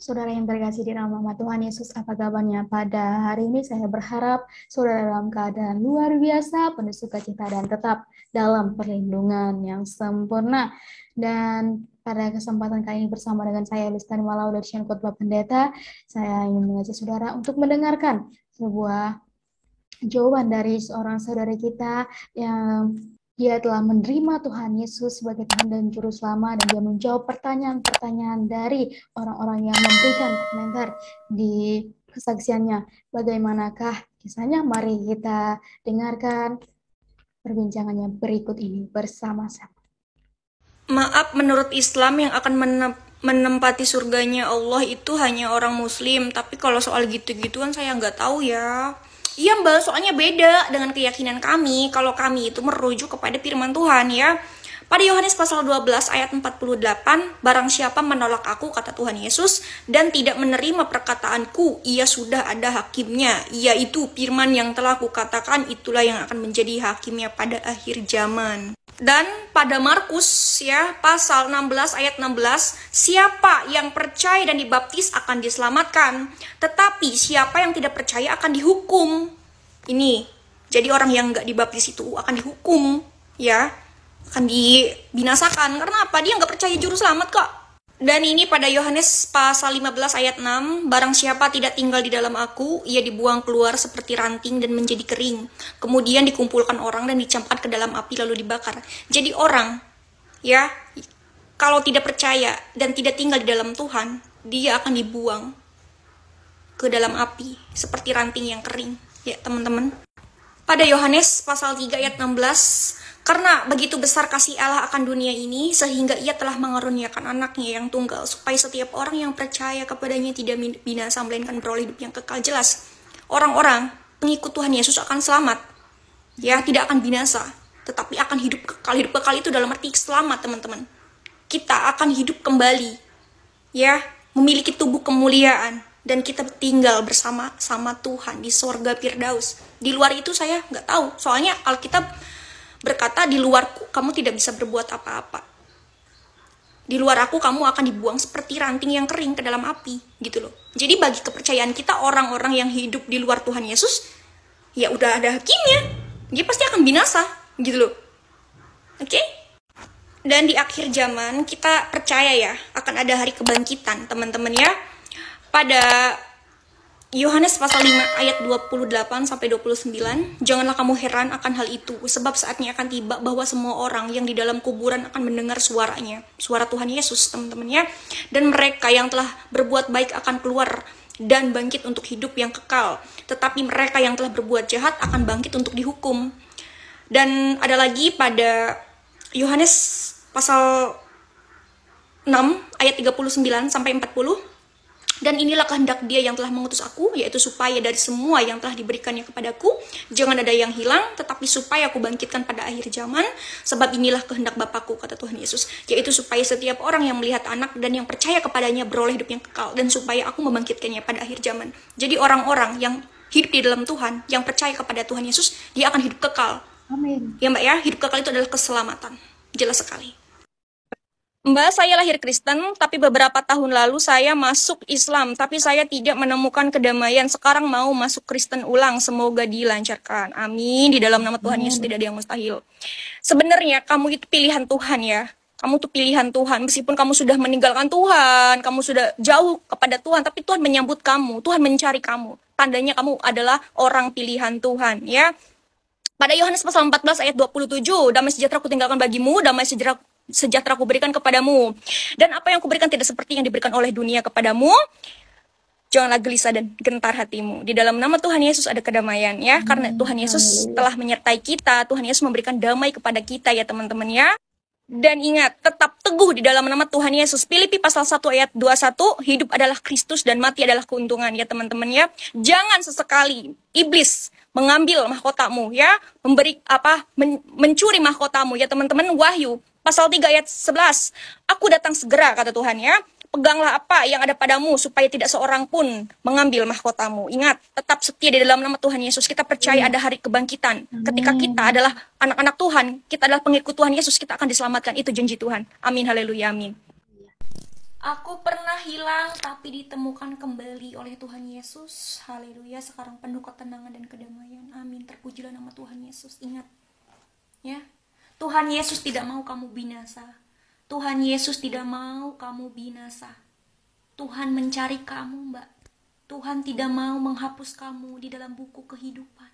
Saudara yang terkasih di dalam nama Tuhan Yesus, apa kabarnya pada hari ini? Saya berharap saudara dalam keadaan luar biasa, penuh sukacita dan tetap dalam perlindungan yang sempurna. Dan pada kesempatan kali ini bersama dengan saya, Lestari Malau dari Sien Khotbah Pendeta, saya ingin mengajak saudara untuk mendengarkan sebuah jawaban dari seorang saudara kita yang dia telah menerima Tuhan Yesus sebagai Tuhan dan Juru Selamat, dan dia menjawab pertanyaan-pertanyaan dari orang-orang yang memberikan komentar di kesaksiannya. Bagaimanakah kisahnya? Mari kita dengarkan perbincangannya berikut ini bersama-sama. Maaf, menurut Islam yang akan menempati surganya Allah itu hanya orang muslim. Tapi kalau soal gitu-gituan saya nggak tahu ya. Iya mbak, soalnya beda dengan keyakinan kami. Kalau kami itu merujuk kepada firman Tuhan ya. Pada Yohanes pasal 12 ayat 48, barang siapa menolak aku, kata Tuhan Yesus, dan tidak menerima perkataanku, ia sudah ada hakimnya, yaitu firman yang telah kukatakan, itulah yang akan menjadi hakimnya pada akhir zaman. Dan pada Markus ya pasal 16 ayat 16, siapa yang percaya dan dibaptis akan diselamatkan, tetapi siapa yang tidak percaya akan dihukum. Ini, jadi orang yang nggak dibaptis itu akan dihukum ya, akan dibinasakan. Karena apa? Dia nggak percaya juru selamat kok. Dan ini pada Yohanes pasal 15 ayat 6, barang siapa tidak tinggal di dalam aku, ia dibuang keluar seperti ranting dan menjadi kering. Kemudian dikumpulkan orang dan dicampakkan ke dalam api lalu dibakar. Jadi orang, ya, kalau tidak percaya dan tidak tinggal di dalam Tuhan, dia akan dibuang ke dalam api seperti ranting yang kering. Ya teman-teman. Pada Yohanes pasal 3 ayat 16, karena begitu besar kasih Allah akan dunia ini, sehingga ia telah mengaruniakan anaknya yang tunggal, supaya setiap orang yang percaya kepadanya tidak binasa, melainkan beroleh hidup yang kekal. Jelas, orang-orang pengikut Tuhan Yesus akan selamat. Ya, tidak akan binasa, tetapi akan hidup kekal. Hidup kekal itu dalam arti selamat, teman-teman. Kita akan hidup kembali. Ya, memiliki tubuh kemuliaan. Dan kita tinggal bersama Tuhan di sorga Firdaus. Di luar itu saya nggak tahu. Soalnya Alkitab berkata, di luarku kamu tidak bisa berbuat apa-apa. Di luar aku kamu akan dibuang seperti ranting yang kering ke dalam api, gitu loh. Jadi bagi kepercayaan kita, orang-orang yang hidup di luar Tuhan Yesus, ya udah ada hakimnya. Dia pasti akan binasa, gitu loh. Oke? Dan di akhir zaman kita percaya ya, akan ada hari kebangkitan, teman-teman ya. Pada Yohanes pasal 5 ayat 28 sampai 29, janganlah kamu heran akan hal itu, sebab saatnya akan tiba bahwa semua orang yang di dalam kuburan akan mendengar suaranya, suara Tuhan Yesus, teman-teman ya. Dan mereka yang telah berbuat baik akan keluar dan bangkit untuk hidup yang kekal, tetapi mereka yang telah berbuat jahat akan bangkit untuk dihukum. Dan ada lagi pada Yohanes pasal 6 ayat 39 sampai 40, dan inilah kehendak dia yang telah mengutus aku, yaitu supaya dari semua yang telah diberikannya kepadaku, jangan ada yang hilang, tetapi supaya aku bangkitkan pada akhir zaman. Sebab inilah kehendak Bapakku, kata Tuhan Yesus, yaitu supaya setiap orang yang melihat anak dan yang percaya kepadanya beroleh hidup yang kekal, dan supaya aku membangkitkannya pada akhir zaman. Jadi orang-orang yang hidup di dalam Tuhan, yang percaya kepada Tuhan Yesus, dia akan hidup kekal. Amin. Ya mbak ya, hidup kekal itu adalah keselamatan. Jelas sekali. Mbak, saya lahir Kristen, tapi beberapa tahun lalu saya masuk Islam, tapi saya tidak menemukan kedamaian. Sekarang mau masuk Kristen ulang, semoga dilancarkan. Amin. Di dalam nama Tuhan Yesus tidak ada yang mustahil. Sebenarnya kamu itu pilihan Tuhan ya. Kamu tuh pilihan Tuhan, meskipun kamu sudah meninggalkan Tuhan, kamu sudah jauh kepada Tuhan, tapi Tuhan menyambut kamu, Tuhan mencari kamu. Tandanya kamu adalah orang pilihan Tuhan ya. Pada Yohanes pasal 14 ayat 27, damai sejahtera aku tinggalkan bagimu, damai sejahtera aku berikan kepadamu. Dan apa yang aku berikan tidak seperti yang diberikan oleh dunia kepadamu. Janganlah gelisah dan gentar hatimu. Di dalam nama Tuhan Yesus ada kedamaian ya. Karena Tuhan Yesus telah menyertai kita. Tuhan Yesus memberikan damai kepada kita ya teman-teman ya. Dan ingat, tetap teguh di dalam nama Tuhan Yesus. Filipi pasal 1 ayat 21, hidup adalah Kristus dan mati adalah keuntungan ya teman-teman ya. Jangan sesekali iblis mengambil mahkotamu ya, mencuri mahkotamu ya teman-teman. Wahyu pasal 3 ayat 11, aku datang segera kata Tuhan ya. Peganglah apa yang ada padamu supaya tidak seorang pun mengambil mahkotamu. Ingat, tetap setia di dalam nama Tuhan Yesus. Kita percaya ada hari kebangkitan. Ketika kita adalah anak-anak Tuhan, kita adalah pengikut Tuhan Yesus, kita akan diselamatkan. Itu janji Tuhan. Amin, haleluya, amin. Aku pernah hilang tapi ditemukan kembali oleh Tuhan Yesus. Haleluya, sekarang penuh ketenangan dan kedamaian. Amin, terpujilah nama Tuhan Yesus. Ingat, ya, Tuhan Yesus tidak mau kamu binasa. Tuhan Yesus tidak mau kamu binasa. Tuhan mencari kamu, Mbak. Tuhan tidak mau menghapus kamu di dalam buku kehidupan.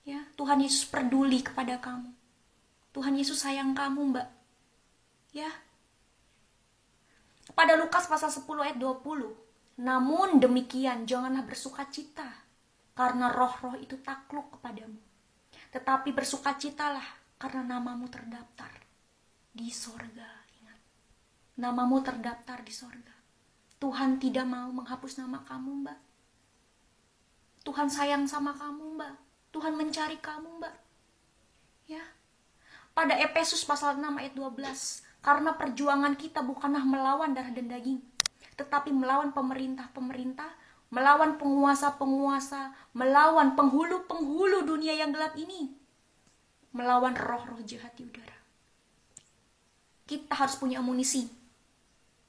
Ya, Tuhan Yesus peduli kepada kamu. Tuhan Yesus sayang kamu, Mbak. Ya. Pada Lukas pasal 10 ayat 20. Namun demikian janganlah bersukacita karena roh-roh itu takluk kepadamu. Tetapi bersukacitalah karena namamu terdaftar di sorga. Ingat, namamu terdaftar di sorga. Tuhan tidak mau menghapus nama kamu, Mbak. Tuhan sayang sama kamu, Mbak. Tuhan mencari kamu, Mbak. Ya. Pada Efesus pasal 6 ayat 12. Karena perjuangan kita bukanlah melawan darah dan daging, tetapi melawan pemerintah-pemerintah, melawan penguasa-penguasa, melawan penghulu-penghulu dunia yang gelap ini, melawan roh-roh jahat di udara. Kita harus punya amunisi.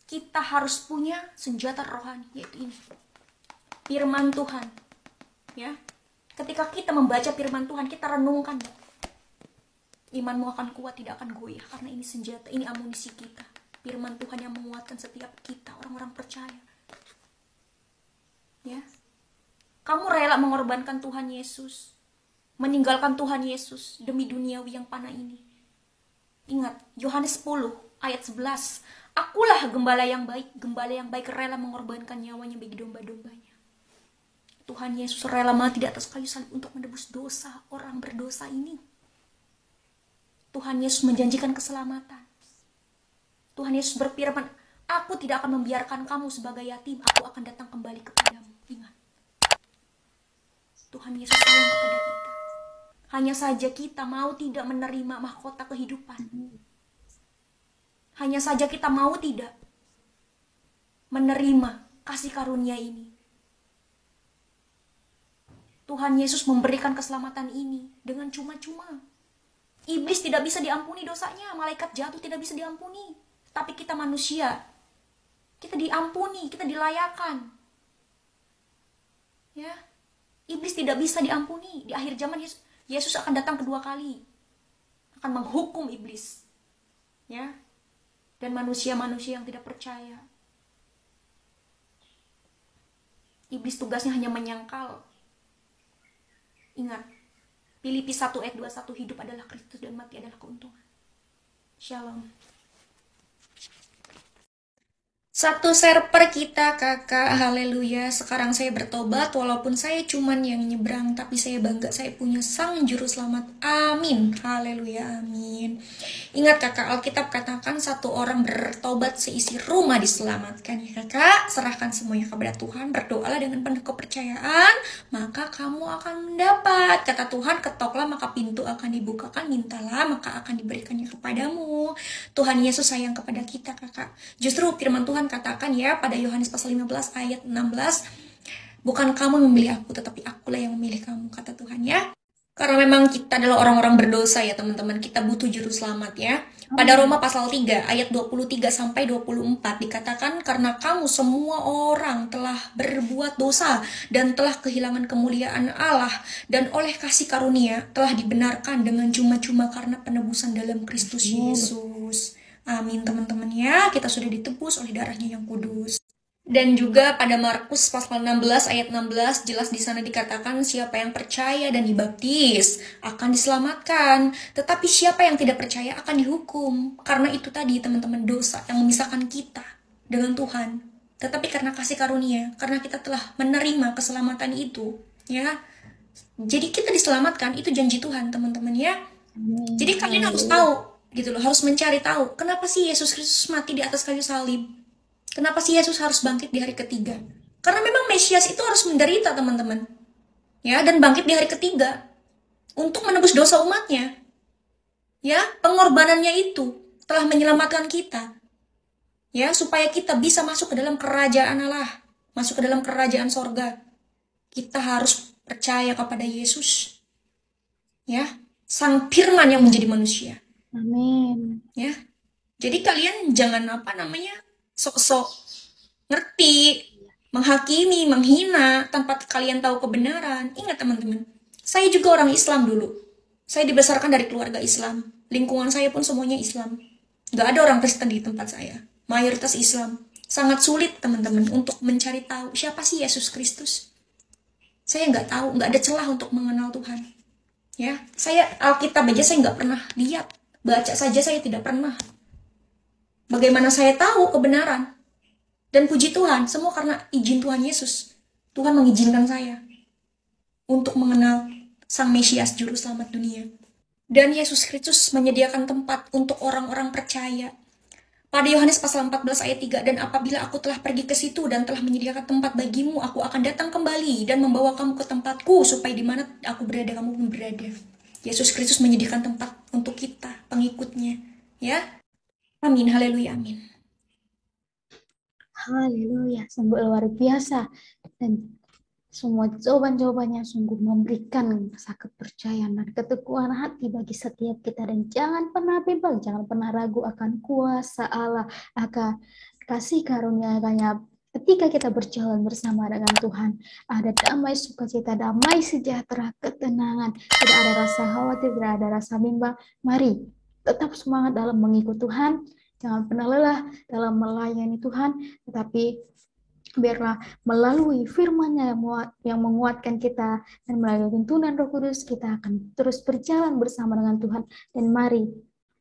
Kita harus punya senjata rohani, yaitu ini. Firman Tuhan. Ya. Ketika kita membaca firman Tuhan, kita renungkan. Imanmu akan kuat, tidak akan goyah. Karena ini senjata, ini amunisi kita. Firman Tuhan yang menguatkan setiap kita, orang-orang percaya. Ya. Kamu rela mengorbankan Tuhan Yesus, meninggalkan Tuhan Yesus demi duniawi yang fana ini. Ingat, Yohanes 10 ayat 11. Akulah gembala yang baik rela mengorbankan nyawanya bagi domba-dombanya. Tuhan Yesus rela mati di atas kayu salib untuk menebus dosa orang berdosa ini. Tuhan Yesus menjanjikan keselamatan. Tuhan Yesus berfirman, aku tidak akan membiarkan kamu sebagai yatim, aku akan datang kembali kepadamu. Ingat, Tuhan Yesus sayang kepada kita. Hanya saja kita mau tidak menerima mahkota kehidupan. Hanya saja kita mau tidak menerima kasih karunia ini. Tuhan Yesus memberikan keselamatan ini dengan cuma-cuma. Iblis tidak bisa diampuni dosanya, malaikat jatuh tidak bisa diampuni. Tapi kita manusia, kita diampuni, kita dilayakan. Ya, iblis tidak bisa diampuni. Di akhir zaman Yesus akan datang kedua kali, akan menghukum iblis. Ya, dan manusia-manusia yang tidak percaya. Iblis tugasnya hanya menyangkal. Ingat, Filipi 1 ayat 21, hidup adalah Kristus dan mati adalah keuntungan. Shalom. Satu server kita, kakak, haleluya. Sekarang saya bertobat, walaupun saya cuman yang nyebrang, tapi saya bangga saya punya sang juru selamat. Amin, haleluya, amin. Ingat kakak, Alkitab katakan satu orang bertobat seisi rumah diselamatkan. Ya kakak, serahkan semuanya kepada Tuhan, berdoalah dengan penuh kepercayaan, maka kamu akan mendapat. Kata Tuhan, ketoklah maka pintu akan dibukakan, mintalah maka akan diberikannya kepadamu. Tuhan Yesus sayang kepada kita kakak. Justru firman Tuhan katakan ya pada Yohanes pasal 15 ayat 16, bukan kamu memilih aku, tetapi akulah yang memilih kamu, kata Tuhan ya. Karena memang kita adalah orang-orang berdosa ya teman-teman, kita butuh juru selamat ya. Pada Roma pasal 3 ayat 23 sampai 24 dikatakan, karena kamu semua orang telah berbuat dosa dan telah kehilangan kemuliaan Allah, dan oleh kasih karunia telah dibenarkan dengan cuma-cuma karena penebusan dalam Kristus Yesus. Amin teman-teman ya, kita sudah ditebus oleh darahnya yang kudus. Dan juga pada Markus pasal 16 ayat 16 jelas di sana dikatakan siapa yang percaya dan dibaptis akan diselamatkan, tetapi siapa yang tidak percaya akan dihukum. Karena itu tadi teman-teman, dosa yang memisahkan kita dengan Tuhan. Tetapi karena kasih karunia, karena kita telah menerima keselamatan itu, ya. Jadi kita diselamatkan, itu janji Tuhan teman-teman ya. Jadi kalian harus tahu gitu loh, harus mencari tahu kenapa sih Yesus Kristus mati di atas kayu salib, kenapa sih Yesus harus bangkit di hari ketiga. Karena memang Mesias itu harus menderita teman-teman ya, dan bangkit di hari ketiga untuk menebus dosa umatnya ya. Pengorbanannya itu telah menyelamatkan kita ya, supaya kita bisa masuk ke dalam kerajaan Allah, masuk ke dalam kerajaan sorga. Kita harus percaya kepada Yesus ya, sang firman yang menjadi manusia. Amin. Ya. Jadi kalian jangan sok-sok ngerti, menghakimi, menghina tanpa kalian tahu kebenaran. Ingat teman-teman, saya juga orang Islam dulu. Saya dibesarkan dari keluarga Islam. Lingkungan saya pun semuanya Islam. Gak ada orang Kristen di tempat saya. Mayoritas Islam. Sangat sulit teman-teman untuk mencari tahu siapa sih Yesus Kristus. Saya nggak tahu, nggak ada celah untuk mengenal Tuhan. Ya, saya Alkitab aja saya nggak pernah lihat. Baca saja saya tidak pernah. Bagaimana saya tahu kebenaran? Dan puji Tuhan, semua karena izin Tuhan Yesus. Tuhan mengizinkan saya untuk mengenal Sang Mesias Juru Selamat dunia. Dan Yesus Kristus menyediakan tempat untuk orang-orang percaya. Pada Yohanes pasal 14 ayat 3, dan apabila aku telah pergi ke situ dan telah menyediakan tempat bagimu, aku akan datang kembali dan membawa kamu ke tempatku, supaya di mana aku berada, kamu pun berada. Yesus Kristus menyediakan tempat untuk kita, pengikutnya. Ya, amin, haleluya, amin. Haleluya, sungguh luar biasa. Dan semua jawaban-jawabannya sungguh memberikan rasa kepercayaan dan keteguhan hati bagi setiap kita. Dan jangan pernah bimbang, jangan pernah ragu akan kuasa Allah, akan kasih karunia-Nya. Ketika kita berjalan bersama dengan Tuhan, ada damai sukacita, damai sejahtera, ketenangan. Tidak ada rasa khawatir, tidak ada rasa bimbang. Mari tetap semangat dalam mengikut Tuhan. Jangan pernah lelah dalam melayani Tuhan, tetapi biarlah melalui firman-Nya yang menguatkan kita dan melalui tuntunan Roh Kudus kita akan terus berjalan bersama dengan Tuhan. Dan mari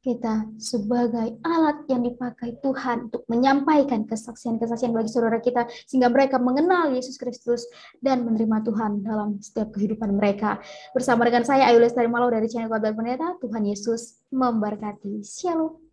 kita sebagai alat yang dipakai Tuhan untuk menyampaikan kesaksian-kesaksian bagi saudara kita sehingga mereka mengenal Yesus Kristus dan menerima Tuhan dalam setiap kehidupan mereka. Bersama dengan saya Ayu Lestari Malau dari channel Khotbah Pendeta, Tuhan Yesus memberkati. Shalom.